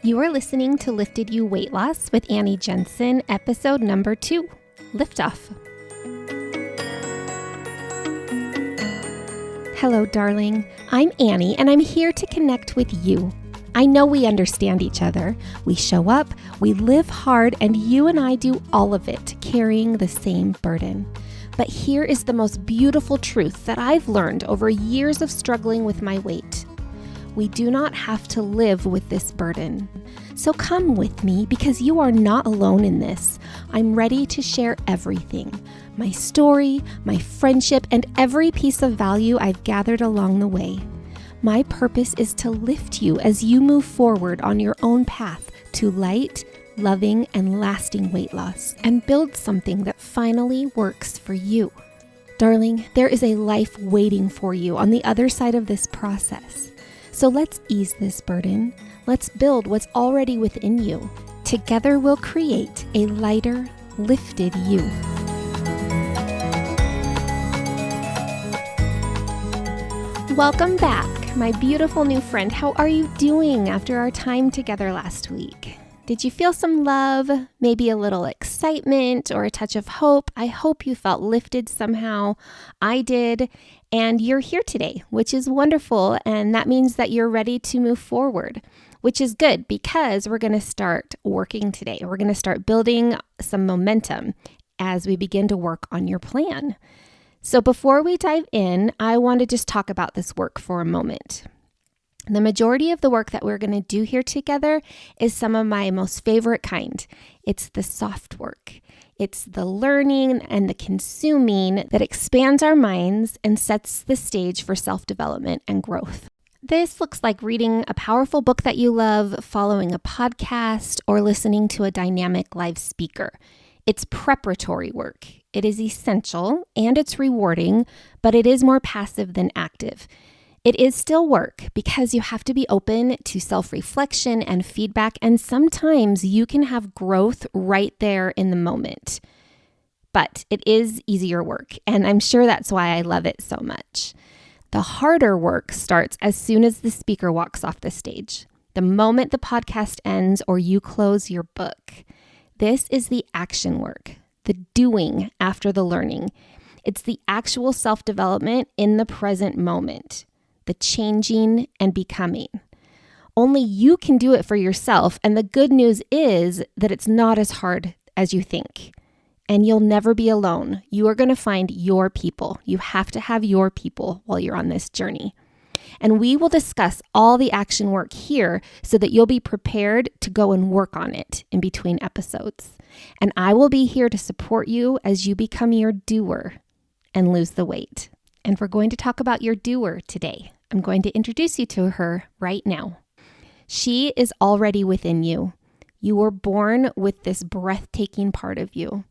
You are listening to Lifted You Weight Loss with Annie Jensen, episode number 2, Liftoff. Hello, darling. I'm Annie, and I'm here to connect with you. I know we understand each other. We show up, we live hard, and you and I do all of it, carrying the same burden. But here is the most beautiful truth that I've learned over years of struggling with my weight. We do not have to live with this burden. So come with me because you are not alone in this. I'm ready to share everything. My story, my friendship, and every piece of value I've gathered along the way. My purpose is to lift you as you move forward on your own path to light, loving, and lasting weight loss and build something that finally works for you. Darling, there is a life waiting for you on the other side of this process. So let's ease this burden. Let's build what's already within you. Together we'll create a lighter, lifted you. Welcome back, my beautiful new friend. How are you doing after our time together last week? Did you feel some love, maybe a little excitement or a touch of hope? I hope you felt lifted somehow. I did. And you're here today, which is wonderful. And that means that you're ready to move forward, which is good because we're going to start working today. We're going to start building some momentum as we begin to work on your plan. So before we dive in, I want to just talk about this work for a moment. The majority of the work that we're going to do here together is some of my most favorite kind. It's the soft work. It's the learning and the consuming that expands our minds and sets the stage for self-development and growth. This looks like reading a powerful book that you love, following a podcast, or listening to a dynamic live speaker. It's preparatory work. It is essential and it's rewarding, but it is more passive than active. It is still work because you have to be open to self-reflection and feedback, and sometimes you can have growth right there in the moment. But it is easier work, and I'm sure that's why I love it so much. The harder work starts as soon as the speaker walks off the stage, the moment the podcast ends or you close your book. This is the action work, the doing after the learning. It's the actual self-development in the present moment. The changing and becoming. Only you can do it for yourself, and the good news is that it's not as hard as you think. And you'll never be alone. You are going to find your people. You have to have your people while you're on this journey. And we will discuss all the action work here so that you'll be prepared to go and work on it in between episodes. And I will be here to support you as you become your doer and lose the weight. And we're going to talk about your doer today. I'm going to introduce you to her right now. She is already within you. You were born with this breathtaking part of you.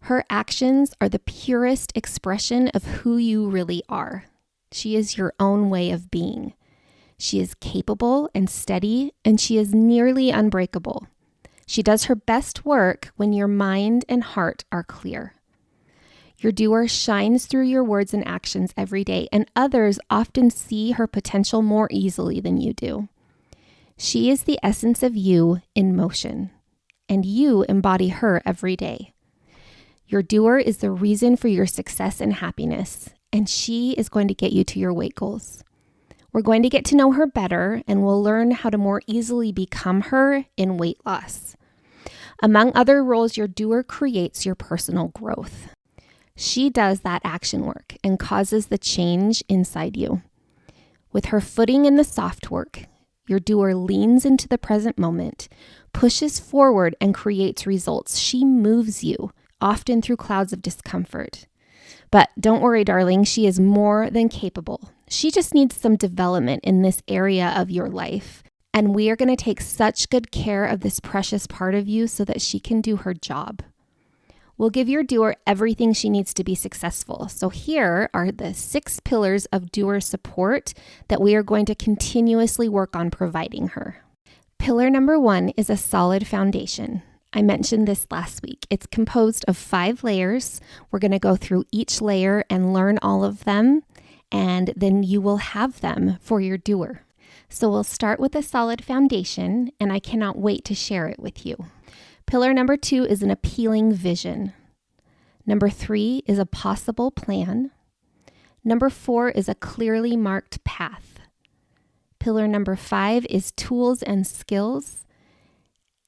Her actions are the purest expression of who you really are. She is your own way of being. She is capable and steady, and she is nearly unbreakable. She does her best work when your mind and heart are clear. Your doer shines through your words and actions every day, and others often see her potential more easily than you do. She is the essence of you in motion, and you embody her every day. Your doer is the reason for your success and happiness, and she is going to get you to your weight goals. We're going to get to know her better, and we'll learn how to more easily become her in weight loss. Among other roles, your doer creates your personal growth. She does that action work and causes the change inside you. With her footing in the soft work, your doer leans into the present moment, pushes forward, and creates results. She moves you, often through clouds of discomfort. But don't worry, darling, she is more than capable. She just needs some development in this area of your life. And we are going to take such good care of this precious part of you so that she can do her job. We'll give your doer everything she needs to be successful. So here are the 6 pillars of doer support that we are going to continuously work on providing her. Pillar number 1 is a solid foundation. I mentioned this last week. It's composed of 5 layers. We're going to go through each layer and learn all of them, and then you will have them for your doer. So we'll start with a solid foundation, and I cannot wait to share it with you. Pillar number 2 is an appealing vision. Number 3 is a possible plan. Number 4 is a clearly marked path. Pillar number 5 is tools and skills.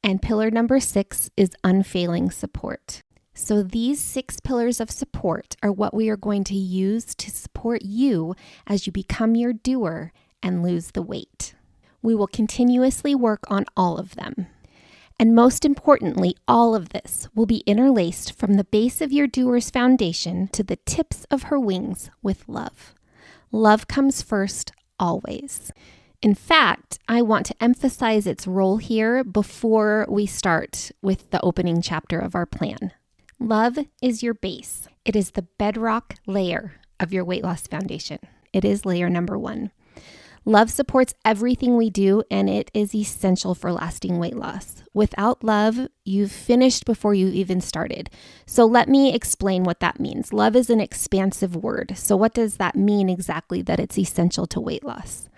And pillar number 6 is unfailing support. So these 6 pillars of support are what we are going to use to support you as you become your doer and lose the weight. We will continuously work on all of them. And most importantly, all of this will be interlaced from the base of your doer's foundation to the tips of her wings with love. Love comes first, always. In fact, I want to emphasize its role here before we start with the opening chapter of our plan. Love is your base. It is the bedrock layer of your weight loss foundation. It is layer number 1. Love supports everything we do, and it is essential for lasting weight loss. Without love, you've finished before you even started. So let me explain what that means. Love is an expansive word. So what does that mean exactly, that it's essential to weight loss?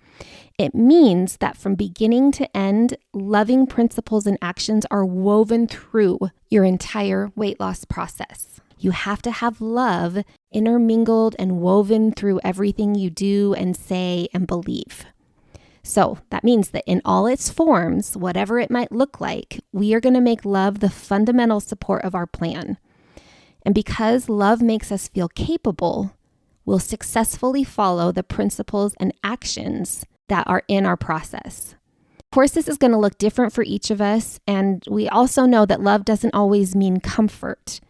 It means that from beginning to end, loving principles and actions are woven through your entire weight loss process. You have to have love intermingled and woven through everything you do and say and believe. So that means that in all its forms, whatever it might look like, we are going to make love the fundamental support of our plan. And because love makes us feel capable, we'll successfully follow the principles and actions that are in our process. Of course, this is going to look different for each of us, and we also know that love doesn't always mean comfort.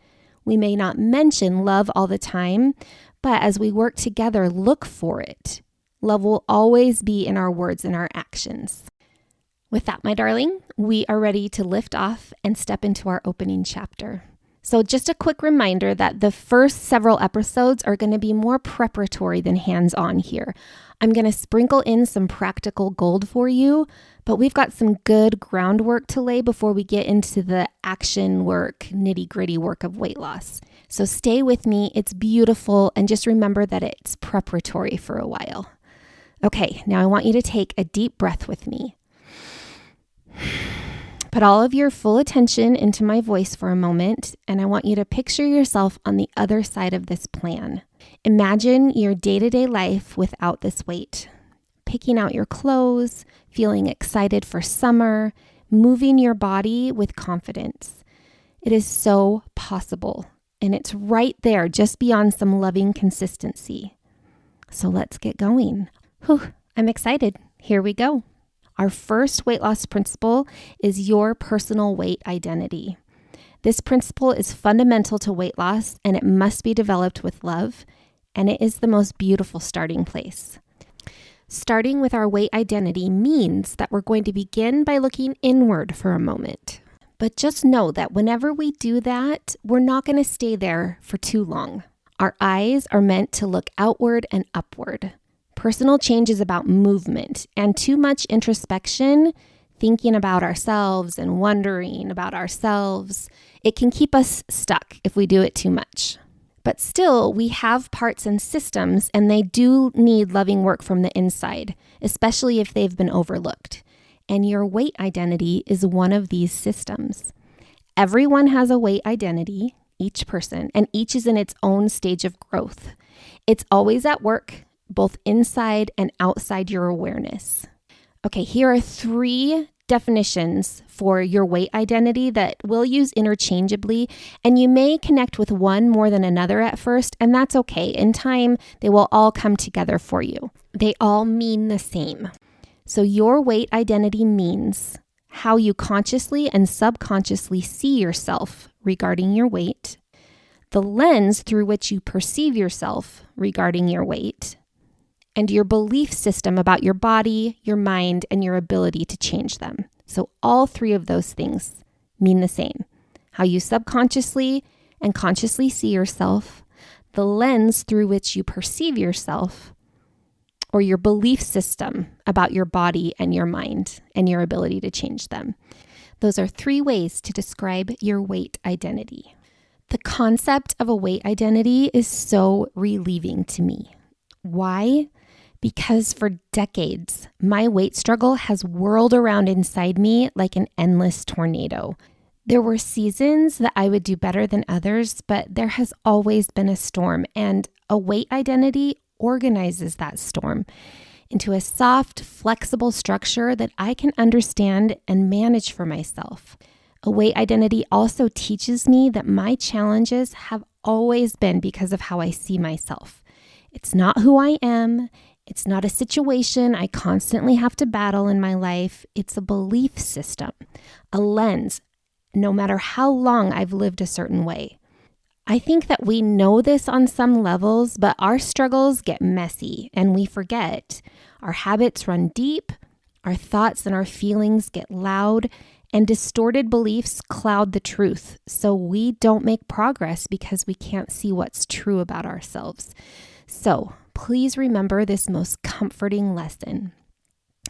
We may not mention love all the time, but as we work together, look for it. Love will always be in our words and our actions. With that, my darling, we are ready to lift off and step into our opening chapter. So just a quick reminder that the first several episodes are going to be more preparatory than hands-on here. I'm going to sprinkle in some practical gold for you, but we've got some good groundwork to lay before we get into the action work, nitty-gritty work of weight loss. So stay with me. It's beautiful, and just remember that it's preparatory for a while. Okay, now I want you to take a deep breath with me. Put all of your full attention into my voice for a moment, and I want you to picture yourself on the other side of this plan. Imagine your day-to-day life without this weight. Picking out your clothes, feeling excited for summer, moving your body with confidence. It is so possible, and it's right there just beyond some loving consistency. So let's get going. Whew, I'm excited. Here we go. Our first weight loss principle is your personal weight identity. This principle is fundamental to weight loss, and it must be developed with love, and it is the most beautiful starting place. Starting with our weight identity means that we're going to begin by looking inward for a moment. But just know that whenever we do that, we're not going to stay there for too long. Our eyes are meant to look outward and upward. Personal change is about movement, and too much introspection, thinking about ourselves and wondering about ourselves, it can keep us stuck if we do it too much. But still, we have parts and systems, and they do need loving work from the inside, especially if they've been overlooked. And your weight identity is one of these systems. Everyone has a weight identity, each person, and each is in its own stage of growth. It's always at work, both inside and outside your awareness. Okay, here are 3 definitions for your weight identity that we'll use interchangeably, and you may connect with one more than another at first, and that's okay. In time, they will all come together for you. They all mean the same. So your weight identity means how you consciously and subconsciously see yourself regarding your weight, the lens through which you perceive yourself regarding your weight, and your belief system about your body, your mind, and your ability to change them. So all 3 of those things mean the same. How you subconsciously and consciously see yourself, the lens through which you perceive yourself, or your belief system about your body and your mind and your ability to change them. Those are 3 ways to describe your weight identity. The concept of a weight identity is so relieving to me. Why? Because for decades, my weight struggle has whirled around inside me like an endless tornado. There were seasons that I would do better than others, but there has always been a storm, and a weight identity organizes that storm into a soft, flexible structure that I can understand and manage for myself. A weight identity also teaches me that my challenges have always been because of how I see myself. It's not who I am. It's not a situation I constantly have to battle in my life. It's a belief system, a lens, no matter how long I've lived a certain way. I think that we know this on some levels, but our struggles get messy and we forget. Our habits run deep, our thoughts and our feelings get loud, and distorted beliefs cloud the truth. So we don't make progress because we can't see what's true about ourselves. So please remember this most comforting lesson.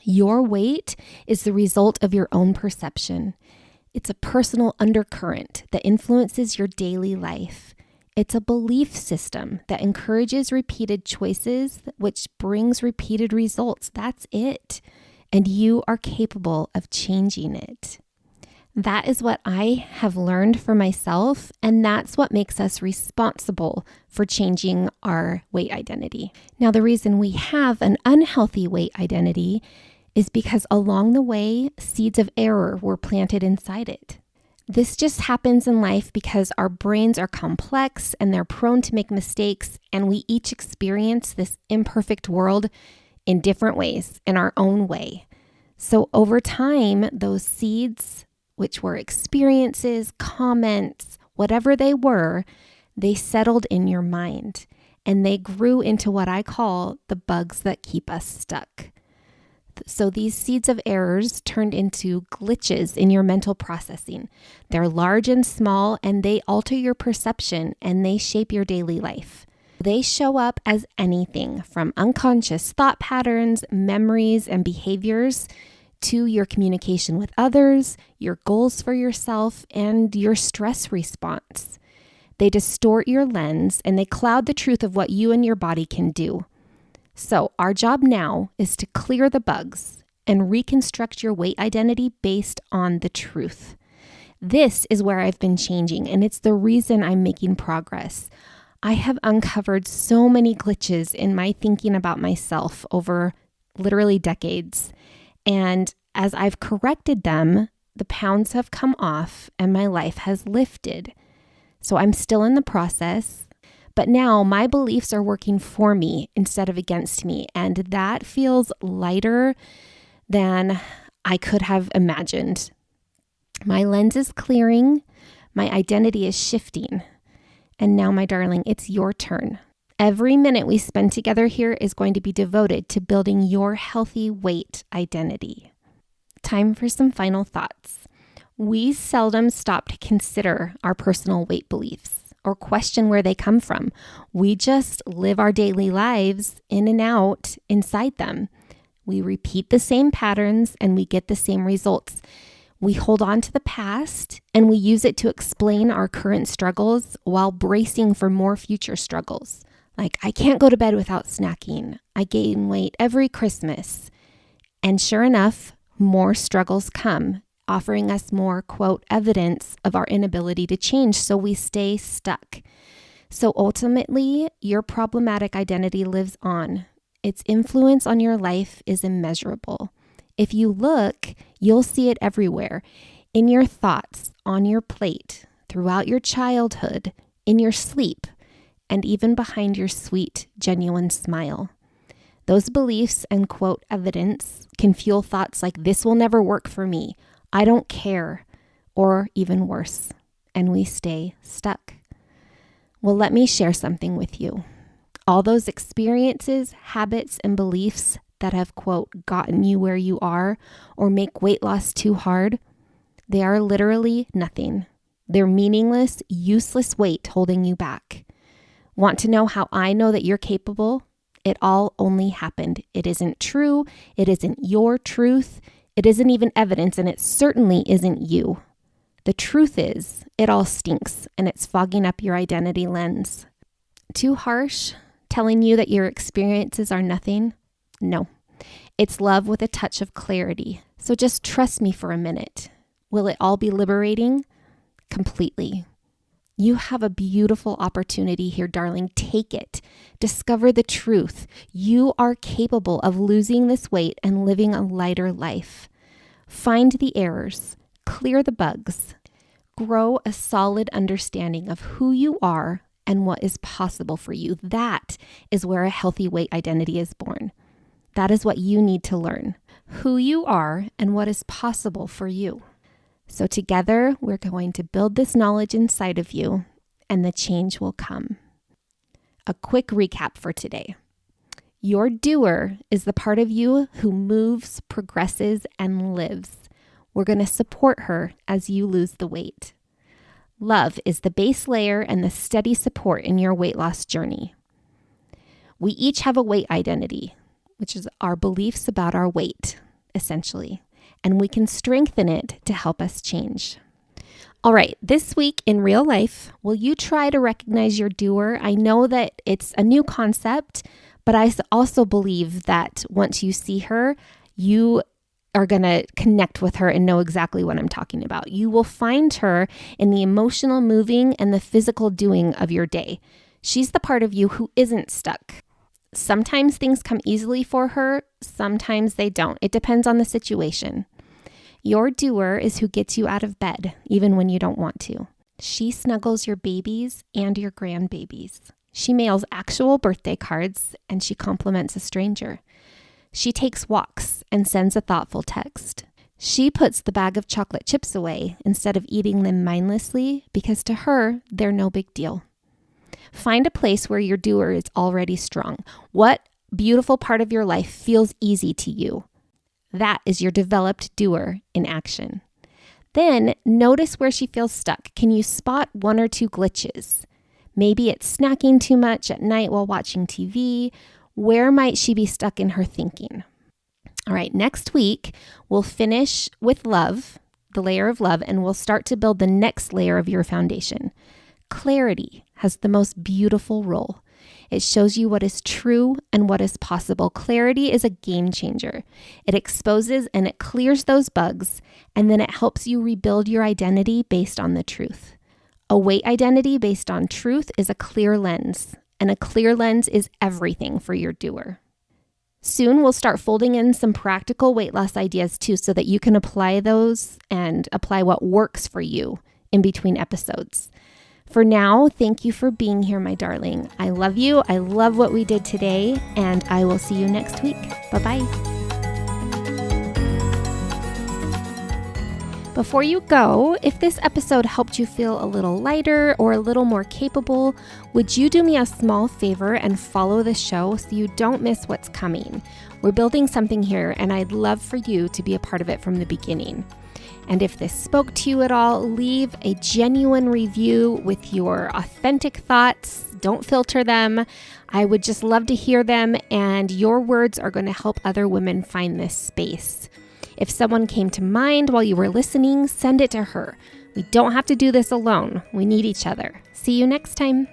Your weight is the result of your own perception. It's a personal undercurrent that influences your daily life. It's a belief system that encourages repeated choices, which brings repeated results. That's it. And you are capable of changing it. That is what I have learned for myself, and that's what makes us responsible for changing our weight identity. Now, the reason we have an unhealthy weight identity is because along the way, seeds of error were planted inside it. This just happens in life because our brains are complex and they're prone to make mistakes, and we each experience this imperfect world in different ways, in our own way. So over time, those seeds, which were experiences, comments, whatever they were, they settled in your mind and they grew into what I call the bugs that keep us stuck. So these seeds of errors turned into glitches in your mental processing. They're large and small, and they alter your perception and they shape your daily life. They show up as anything from unconscious thought patterns, memories, and behaviors to your communication with others, your goals for yourself, and your stress response. They distort your lens and they cloud the truth of what you and your body can do. So our job now is to clear the bugs and reconstruct your weight identity based on the truth. This is where I've been changing, and it's the reason I'm making progress. I have uncovered so many glitches in my thinking about myself over literally decades. And as I've corrected them, the pounds have come off and my life has lifted. So I'm still in the process. But now my beliefs are working for me instead of against me. And that feels lighter than I could have imagined. My lens is clearing. My identity is shifting. And now, my darling, it's your turn. Every minute we spend together here is going to be devoted to building your healthy weight identity. Time for some final thoughts. We seldom stop to consider our personal weight beliefs or question where they come from. We just live our daily lives in and out inside them. We repeat the same patterns and we get the same results. We hold on to the past and we use it to explain our current struggles while bracing for more future struggles. Like, I can't go to bed without snacking. I gain weight every Christmas. And sure enough, more struggles come, offering us more, quote, evidence of our inability to change, so we stay stuck. So ultimately, your problematic identity lives on. Its influence on your life is immeasurable. If you look, you'll see it everywhere. In your thoughts, on your plate, throughout your childhood, in your sleep, and even behind your sweet, genuine smile. Those beliefs and, quote, evidence can fuel thoughts like, this will never work for me, I don't care, or even worse, and we stay stuck. Well, let me share something with you. All those experiences, habits, and beliefs that have, quote, gotten you where you are or make weight loss too hard, they are literally nothing. They're meaningless, useless weight holding you back. Want to know how I know that you're capable? It all only happened. It isn't true. It isn't your truth. It isn't even evidence, and it certainly isn't you. The truth is, it all stinks, and it's fogging up your identity lens. Too harsh? Telling you that your experiences are nothing? No, it's love with a touch of clarity. So just trust me for a minute. Will it all be liberating? Completely. You have a beautiful opportunity here, darling. Take it. Discover the truth. You are capable of losing this weight and living a lighter life. Find the errors, clear the bugs, grow a solid understanding of who you are and what is possible for you. That is where a healthy weight identity is born. That is what you need to learn, who you are and what is possible for you. So together, we're going to build this knowledge inside of you, and the change will come. A quick recap for today. Your doer is the part of you who moves, progresses, and lives. We're going to support her as you lose the weight. Love is the base layer and the steady support in your weight loss journey. We each have a weight identity, which is our beliefs about our weight, essentially. And we can strengthen it to help us change. All right, this week in real life, will you try to recognize your doer? I know that it's a new concept, but I also believe that once you see her, you are going to connect with her and know exactly what I'm talking about. You will find her in the emotional moving and the physical doing of your day. She's the part of you who isn't stuck. Sometimes things come easily for her, sometimes they don't. It depends on the situation. Your doer is who gets you out of bed, even when you don't want to. She snuggles your babies and your grandbabies. She mails actual birthday cards, and she compliments a stranger. She takes walks and sends a thoughtful text. She puts the bag of chocolate chips away instead of eating them mindlessly because to her, they're no big deal. Find a place where your doer is already strong. What beautiful part of your life feels easy to you? That is your developed doer in action. Then notice where she feels stuck. Can you spot one or two glitches? Maybe it's snacking too much at night while watching TV. Where might she be stuck in her thinking? All right, next week, we'll finish with love, the layer of love, and we'll start to build the next layer of your foundation. Clarity has the most beautiful role. It shows you what is true and what is possible. Clarity is a game changer. It exposes and it clears those bugs, and then it helps you rebuild your identity based on the truth. A weight identity based on truth is a clear lens, and a clear lens is everything for your doer. Soon we'll start folding in some practical weight loss ideas too, so that you can apply those and apply what works for you in between episodes. For now, thank you for being here, my darling. I love you. I love what we did today, and I will see you next week. Bye-bye. Before you go, if this episode helped you feel a little lighter or a little more capable, would you do me a small favor and follow the show so you don't miss what's coming? We're building something here, and I'd love for you to be a part of it from the beginning. And if this spoke to you at all, leave a genuine review with your authentic thoughts. Don't filter them. I would just love to hear them, and your words are going to help other women find this space. If someone came to mind while you were listening, send it to her. We don't have to do this alone. We need each other. See you next time.